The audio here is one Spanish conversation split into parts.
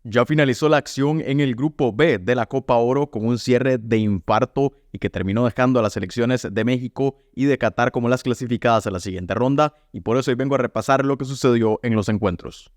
Ya finalizó la acción en el grupo B de la Copa Oro con un cierre de infarto y que terminó dejando a las selecciones de México y de Qatar como las clasificadas a la siguiente ronda, y por eso hoy vengo a repasar lo que sucedió en los encuentros.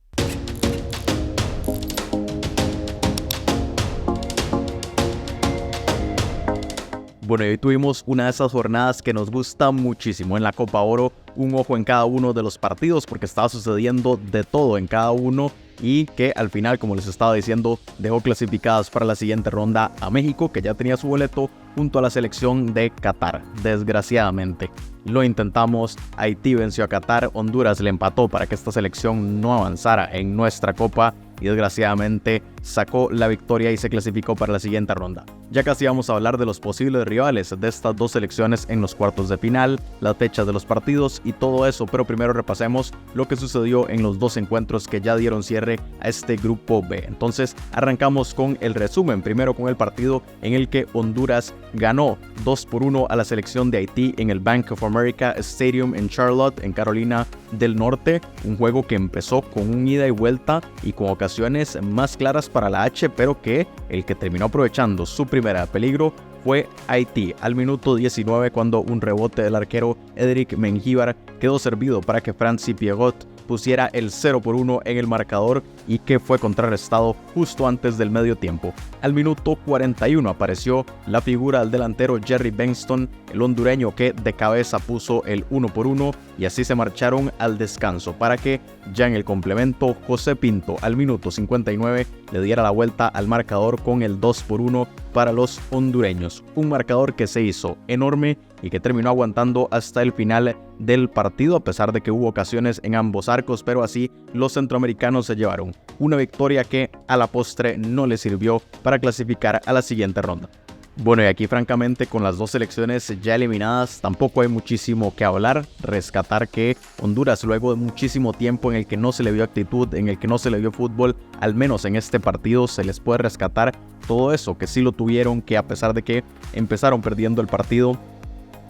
Bueno, y hoy tuvimos una de esas jornadas que nos gusta muchísimo en la Copa Oro, un ojo en cada uno de los partidos porque estaba sucediendo de todo en cada uno y que al final, como les estaba diciendo, dejó clasificadas para la siguiente ronda a México, que ya tenía su boleto, junto a la selección de Qatar. Desgraciadamente lo intentamos, Haití venció a Qatar, Honduras le empató para que esta selección no avanzara en nuestra copa y desgraciadamente sacó la victoria y se clasificó para la siguiente ronda. Ya casi vamos a hablar de los posibles rivales de estas dos selecciones en los cuartos de final, las fechas de los partidos y todo eso, pero primero repasemos lo que sucedió en los dos encuentros que ya dieron cierre a este grupo B. Entonces arrancamos con el resumen, primero con el partido en el que Honduras ganó 2-1 a la selección de Haití en el Bank of America Stadium en Charlotte, en Carolina del Norte, un juego que empezó con un ida y vuelta y con ocasiones más claras para la H, pero que el que terminó aprovechando su primera peligro fue Haití, al minuto 19 cuando un rebote del arquero Edric Mengíbar quedó servido para que Francis Piegot pusiera el 0-1 en el marcador y que fue contrarrestado justo antes del medio tiempo. Al minuto 41 apareció la figura del delantero Jerry Benston, el hondureño que de cabeza puso el 1-1 y así se marcharon al descanso para que ya en el complemento José Pinto al minuto 59 le diera la vuelta al marcador con el 2-1 para los hondureños. Un marcador que se hizo enorme y que terminó aguantando hasta el final del partido, a pesar de que hubo ocasiones en ambos arcos, pero así los centroamericanos se llevaron una victoria que a la postre no les sirvió para clasificar a la siguiente ronda. Bueno, y aquí francamente con las dos selecciones ya eliminadas tampoco hay muchísimo que hablar. Rescatar que Honduras, luego de muchísimo tiempo en el que no se le vio actitud, en el que no se le vio fútbol, al menos en este partido se les puede rescatar todo eso, que sí lo tuvieron, que a pesar de que empezaron perdiendo el partido,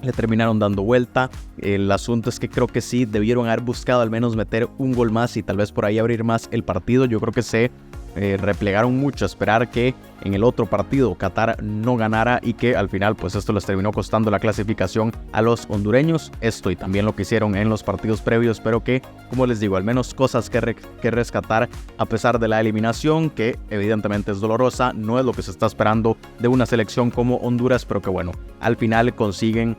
le terminaron dando vuelta. El asunto es que creo que sí debieron haber buscado al menos meter un gol más y tal vez por ahí abrir más el partido. Yo creo que se replegaron mucho a esperar que en el otro partido Qatar no ganara y que al final pues esto les terminó costando la clasificación a los hondureños. Esto y también lo que hicieron en los partidos previos, pero que, como les digo, al menos cosas que rescatar a pesar de la eliminación, que evidentemente es dolorosa, no es lo que se está esperando de una selección como Honduras, pero que bueno, al final consiguen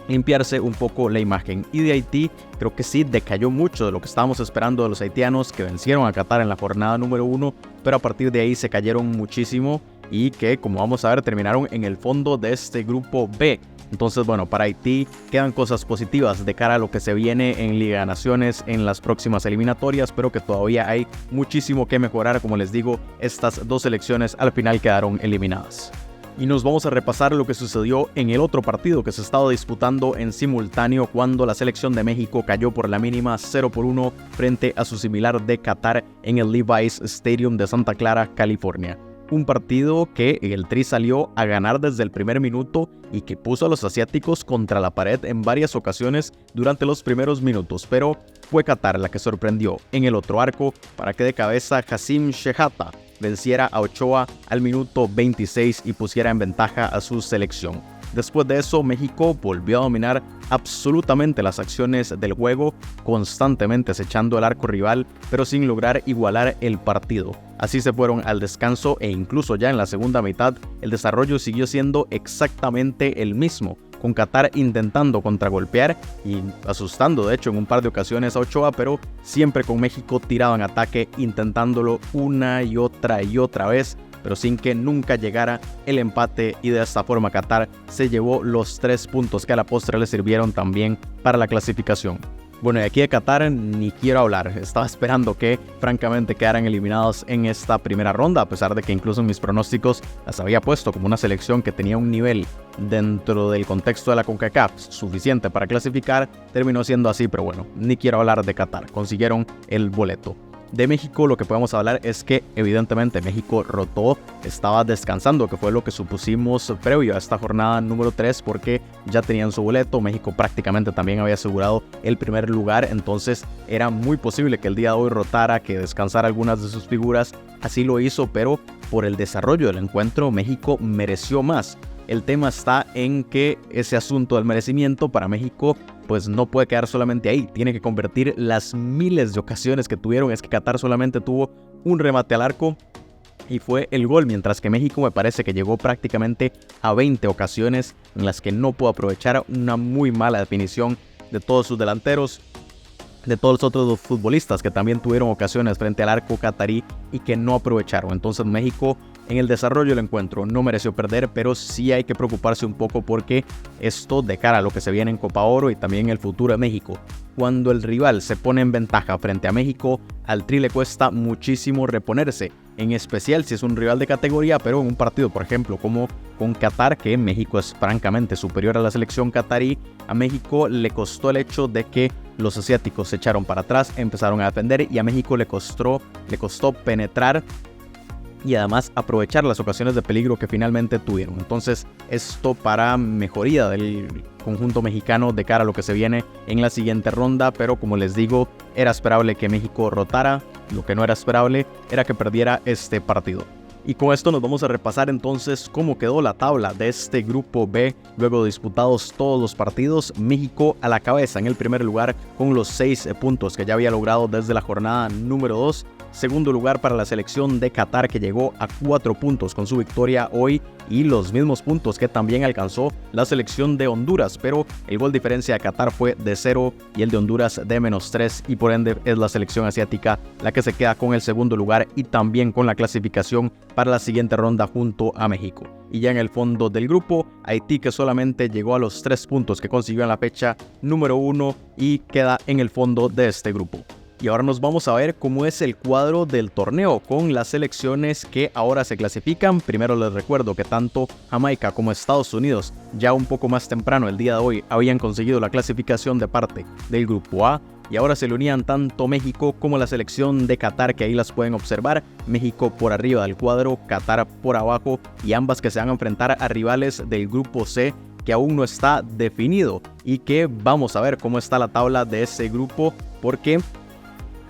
limpiarse un poco la imagen. Y de Haití creo que sí decayó mucho de lo que estábamos esperando de los haitianos, que vencieron a Qatar en la jornada número 1, pero a partir de ahí se cayeron muchísimo y que, como vamos a ver, terminaron en el fondo de este grupo B. Entonces, bueno, para Haití quedan cosas positivas de cara a lo que se viene en Liga de Naciones en las próximas eliminatorias, pero que todavía hay muchísimo que mejorar. Como les digo, estas dos selecciones al final quedaron eliminadas. Y nos vamos a repasar lo que sucedió en el otro partido que se estaba disputando en simultáneo cuando la selección de México cayó por la mínima 0-1 frente a su similar de Qatar en el Levi's Stadium de Santa Clara, California. Un partido que el Tri salió a ganar desde el primer minuto y que puso a los asiáticos contra la pared en varias ocasiones durante los primeros minutos, pero fue Qatar la que sorprendió en el otro arco para que de cabeza Hassim Shehata venciera a Ochoa al minuto 26 y pusiera en ventaja a su selección. Después de eso, México volvió a dominar absolutamente las acciones del juego, constantemente acechando el arco rival, pero sin lograr igualar el partido. Así se fueron al descanso e incluso ya en la segunda mitad, el desarrollo siguió siendo exactamente el mismo, con Qatar intentando contragolpear y asustando de hecho en un par de ocasiones a Ochoa, pero siempre con México tirado en ataque, intentándolo una y otra vez, pero sin que nunca llegara el empate, y de esta forma Qatar se llevó los 3 puntos que a la postre le sirvieron también para la clasificación. Bueno, y aquí de Qatar ni quiero hablar. Estaba esperando que francamente quedaran eliminados en esta primera ronda, a pesar de que incluso en mis pronósticos las había puesto como una selección que tenía un nivel dentro del contexto de la CONCACAF suficiente para clasificar. Terminó siendo así, pero bueno, ni quiero hablar de Qatar. Consiguieron el boleto. De México lo que podemos hablar es que evidentemente México rotó, estaba descansando, que fue lo que supusimos previo a esta jornada número 3, porque ya tenían su boleto. México prácticamente también había asegurado el primer lugar, entonces era muy posible que el día de hoy rotara, que descansara algunas de sus figuras. Así lo hizo, pero por el desarrollo del encuentro México mereció más. El tema está en que ese asunto del merecimiento para México pues no puede quedar solamente ahí, tiene que convertir las miles de ocasiones que tuvieron. Es que Qatar solamente tuvo un remate al arco y fue el gol, mientras que México me parece que llegó prácticamente a 20 ocasiones en las que no pudo aprovechar. Una muy mala definición de todos sus delanteros, de todos los otros futbolistas que también tuvieron ocasiones frente al arco catarí y que no aprovecharon. Entonces México en el desarrollo del encuentro no mereció perder, pero sí hay que preocuparse un poco porque esto de cara a lo que se viene en Copa Oro y también el futuro de México. Cuando el rival se pone en ventaja frente a México, al Tri le cuesta muchísimo reponerse, en especial si es un rival de categoría, pero en un partido, por ejemplo, como con Qatar, que México es francamente superior a la selección catarí. A México le costó el hecho de que los asiáticos se echaron para atrás, empezaron a defender y a México le costó penetrar y además aprovechar las ocasiones de peligro que finalmente tuvieron. Entonces esto para mejoría del conjunto mexicano de cara a lo que se viene en la siguiente ronda, pero como les digo, era esperable que México rotara. Lo que no era esperable era que perdiera este partido. Y con esto nos vamos a repasar entonces cómo quedó la tabla de este grupo B. Luego de disputados todos los partidos, México a la cabeza en el primer lugar con los 6 puntos que ya había logrado desde la jornada número 2. Segundo lugar para la selección de Qatar, que llegó a 4 puntos con su victoria hoy, y los mismos puntos que también alcanzó la selección de Honduras, pero el gol diferencia de Qatar fue de 0 y el de Honduras de -3, y por ende es la selección asiática la que se queda con el segundo lugar y también con la clasificación para la siguiente ronda junto a México. Y ya en el fondo del grupo, Haití, que solamente llegó a los 3 puntos que consiguió en la fecha número 1 y queda en el fondo de este grupo. Y ahora nos vamos a ver cómo es el cuadro del torneo con las selecciones que ahora se clasifican. Primero les recuerdo que tanto Jamaica como Estados Unidos ya un poco más temprano el día de hoy habían conseguido la clasificación de parte del grupo A. Y ahora se le unían tanto México como la selección de Qatar, que ahí las pueden observar. México por arriba del cuadro, Qatar por abajo, y ambas que se van a enfrentar a rivales del grupo C, que aún no está definido. Y que vamos a ver cómo está la tabla de ese grupo, porque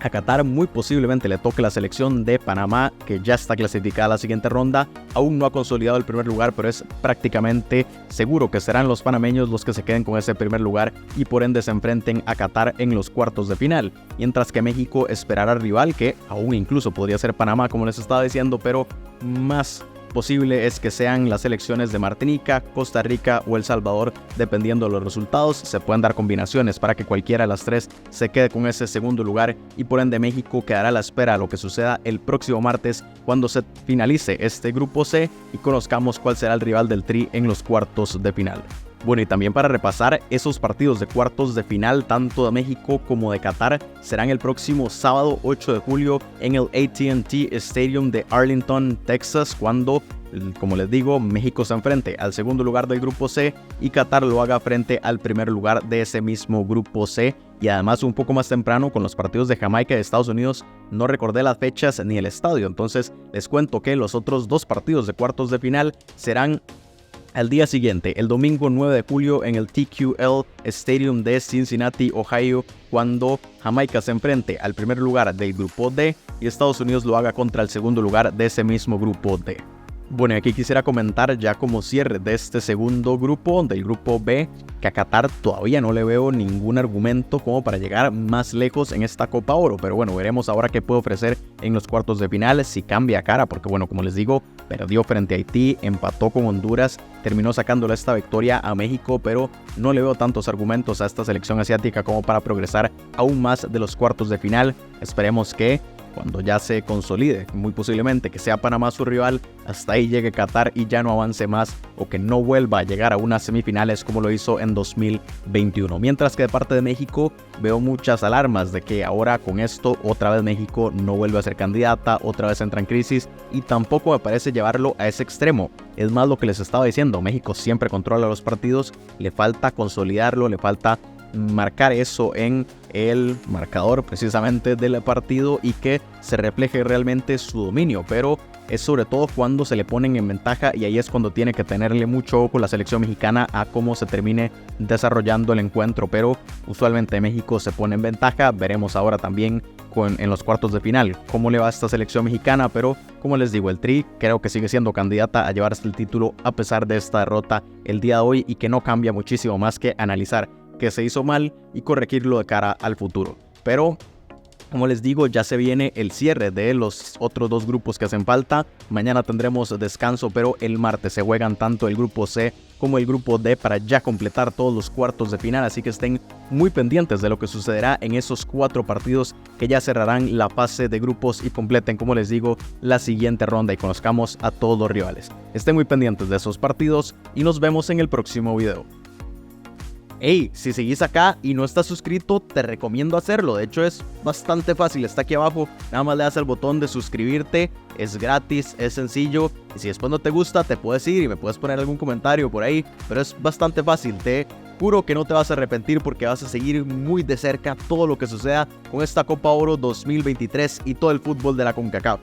a Qatar muy posiblemente le toque la selección de Panamá, que ya está clasificada a la siguiente ronda. Aún no ha consolidado el primer lugar, pero es prácticamente seguro que serán los panameños los que se queden con ese primer lugar y por ende se enfrenten a Qatar en los cuartos de final. Mientras que México esperará al rival, que aún incluso podría ser Panamá, como les estaba diciendo, pero más posible es que sean las selecciones de Martinica, Costa Rica o El Salvador, dependiendo de los resultados. Se pueden dar combinaciones para que cualquiera de las tres se quede con ese segundo lugar, y por ende México quedará a la espera a lo que suceda el próximo martes cuando se finalice este grupo C y conozcamos cuál será el rival del Tri en los cuartos de final. Bueno, y también para repasar, esos partidos de cuartos de final, tanto de México como de Qatar, serán el próximo sábado 8 de julio en el AT&T Stadium de Arlington, Texas, cuando, como les digo, México se enfrente al segundo lugar del grupo C y Qatar lo haga frente al primer lugar de ese mismo grupo C. Y además un poco más temprano con los partidos de Jamaica y de Estados Unidos, no recordé las fechas ni el estadio, entonces les cuento que los otros dos partidos de cuartos de final serán al día siguiente, el domingo 9 de julio en el TQL Stadium de Cincinnati, Ohio, cuando Jamaica se enfrente al primer lugar del grupo D y Estados Unidos lo haga contra el segundo lugar de ese mismo grupo D. Bueno, y aquí quisiera comentar ya como cierre de este segundo grupo, del grupo B, que a Qatar todavía no le veo ningún argumento como para llegar más lejos en esta Copa Oro, pero bueno, veremos ahora qué puede ofrecer en los cuartos de final, si cambia cara, porque bueno, como les digo, perdió frente a Haití, empató con Honduras, terminó sacándole esta victoria a México, pero no le veo tantos argumentos a esta selección asiática como para progresar aún más de los cuartos de final. Esperemos que cuando ya se consolide, muy posiblemente que sea Panamá su rival, hasta ahí llegue Qatar y ya no avance más, o que no vuelva a llegar a unas semifinales como lo hizo en 2021. Mientras que de parte de México veo muchas alarmas de que ahora con esto otra vez México no vuelve a ser candidata, otra vez entra en crisis, y tampoco me parece llevarlo a ese extremo. Es más lo que les estaba diciendo, México siempre controla los partidos, le falta consolidarlo, le falta marcar eso en el marcador precisamente del partido y que se refleje realmente su dominio, pero es sobre todo cuando se le ponen en ventaja, y ahí es cuando tiene que tenerle mucho ojo la selección mexicana a cómo se termine desarrollando el encuentro, pero usualmente México se pone en ventaja. Veremos ahora también en los cuartos de final cómo le va a esta selección mexicana, pero como les digo, el Tri creo que sigue siendo candidata a llevarse el título a pesar de esta derrota el día de hoy, y que no cambia muchísimo más que analizar qué se hizo mal y corregirlo de cara al futuro. Pero como les digo, ya se viene el cierre de los otros dos grupos que hacen falta. Mañana tendremos descanso, pero el martes se juegan tanto el grupo C como el grupo D para ya completar todos los cuartos de final, así que estén muy pendientes de lo que sucederá en esos 4 partidos que ya cerrarán la fase de grupos y completen, como les digo, la siguiente ronda y conozcamos a todos los rivales. Estén muy pendientes de esos partidos y nos vemos en el próximo video. Hey, si seguís acá y no estás suscrito, te recomiendo hacerlo. De hecho, es bastante fácil, está aquí abajo. Nada más le das al botón de suscribirte, es gratis, es sencillo. Y si después no te gusta, te puedes ir y me puedes poner algún comentario por ahí. Pero es bastante fácil, te juro que no te vas a arrepentir porque vas a seguir muy de cerca todo lo que suceda con esta Copa Oro 2023 y todo el fútbol de la CONCACAF.